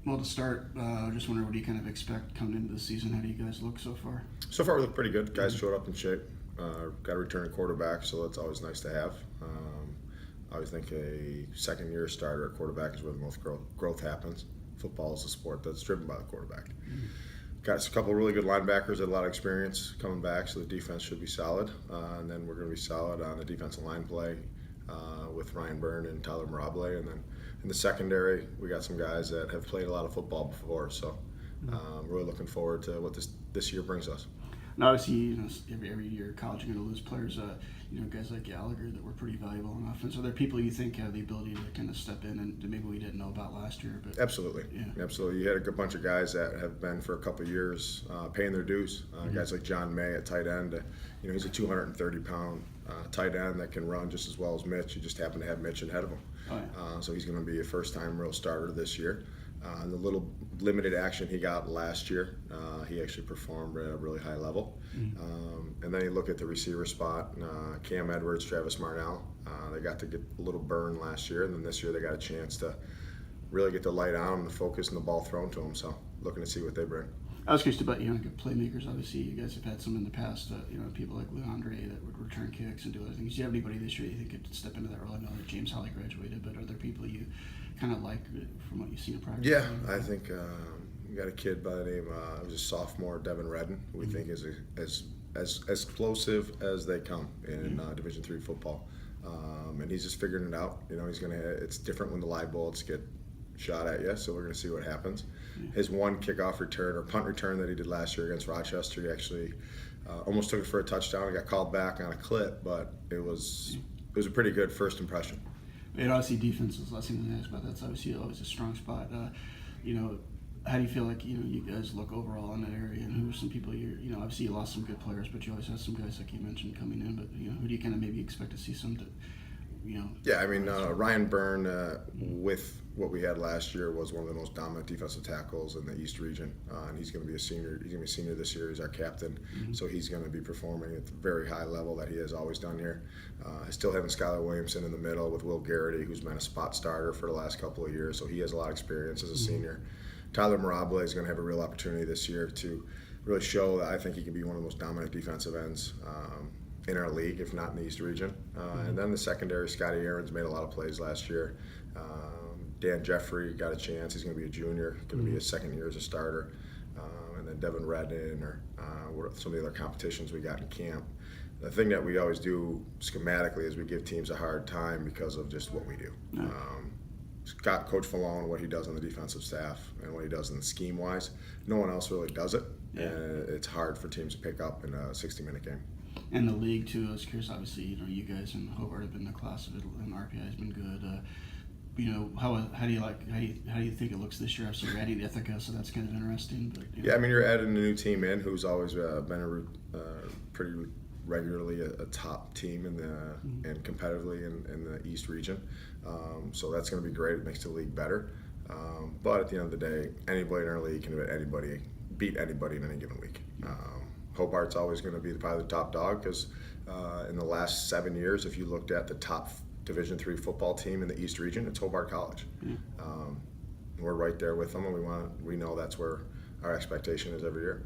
Well, to start, just wondering what do you kind of expect coming into the season? How do you guys look so far? So far, we look pretty good. Guys showed up in shape. Got a returning quarterback, so that's always nice to have. I always think a second-year starter at quarterback is where the most growth happens. Football is a sport that's driven by the quarterback. Mm-hmm. Got a couple of really good linebackers, had a lot of experience coming back, so the defense should be solid. And then we're going to be solid on the defensive line play with Ryan Byrne and Tyler Mirable. And then in the secondary, we got some guys that have played a lot of football before, so really looking forward to what this year brings us. And obviously, every year college you're going to lose players. Guys like Gallagher that were pretty valuable on offense. Are there people you think have the ability to kind of step in and maybe we didn't know about last year? But absolutely, yeah. Absolutely. You had a good bunch of guys that have been for a couple of years paying their dues. Guys like John May at tight end. He's a 230-pound tight end that can run just as well as Mitch. You just happen to have Mitch ahead of him. Oh, yeah. So he's going to be a first-time real starter this year. The little limited action he got last year, he actually performed at a really high level. And then you look at the receiver spot, Cam Edwards, Travis Marnell, they got to get a little burn last year, and then this year they got a chance to really get the light on and the focus and the ball thrown to them, so looking to see what they bring. I was curious about good playmakers. Obviously, you guys have had some in the past. People like Leandre that would return kicks and do other things. Do you have anybody this year you think could step into that role? I know that James Holly graduated, but are there people you kind of like from what you've seen in practice? Yeah, I think we got a kid by the name was a sophomore, Devin Redden, who we think is as explosive as they come in Division III football, and he's just figuring it out. It's different when the live bullets get shot at you, so we're going to see what happens. His one kickoff return or punt return that he did last year against Rochester, he actually almost took it for a touchdown. He got called back on a clip, but it was a pretty good first impression. And obviously defense is less thing than ask about. That's obviously always a strong spot. How do you feel like you guys look overall in that area, and who are some people obviously you lost some good players, but you always have some guys like you mentioned coming in. But who do you kind of maybe expect to see some? Yeah, I mean Ryan Byrne with what we had last year was one of the most dominant defensive tackles in the East region, and he's going to be a senior. He's going to be a senior this year. He's our captain, so he's going to be performing at the very high level that he has always done here. Still having Skylar Williamson in the middle with Will Garrity, who's been a spot starter for the last couple of years, so he has a lot of experience as a senior. Tyler Mirable is going to have a real opportunity this year to really show that I think he can be one of the most dominant defensive ends in our league, if not in the East region. And then the secondary, Scotty Aarons made a lot of plays last year. Dan Jeffrey got a chance. He's going to be a junior, going to be his second year as a starter. And then Devin Redden or some of the other competitions we got in camp. The thing that we always do schematically is we give teams a hard time because of just what we do. Scott, Coach Falone, what he does on the defensive staff and what he does in the scheme-wise, no one else really does it. Yeah. And it's hard for teams to pick up in a 60-minute game. And the league too. I was curious. Obviously, you guys in Hobart have been the class of it, and RPI has been good. How do you think it looks this year? Obviously, you're adding Ithaca, so that's kind of interesting. But yeah, I mean, you're adding a new team in who's always been pretty regularly a top team in the and competitively in the East region. So that's going to be great. It makes the league better. But at the end of the day, anybody in our league can beat anybody in any given week. Hobart's always going to be probably the top dog because in the last 7 years, if you looked at the top Division III football team in the East region, it's Hobart College. We're right there with them, and we know that's where our expectation is every year.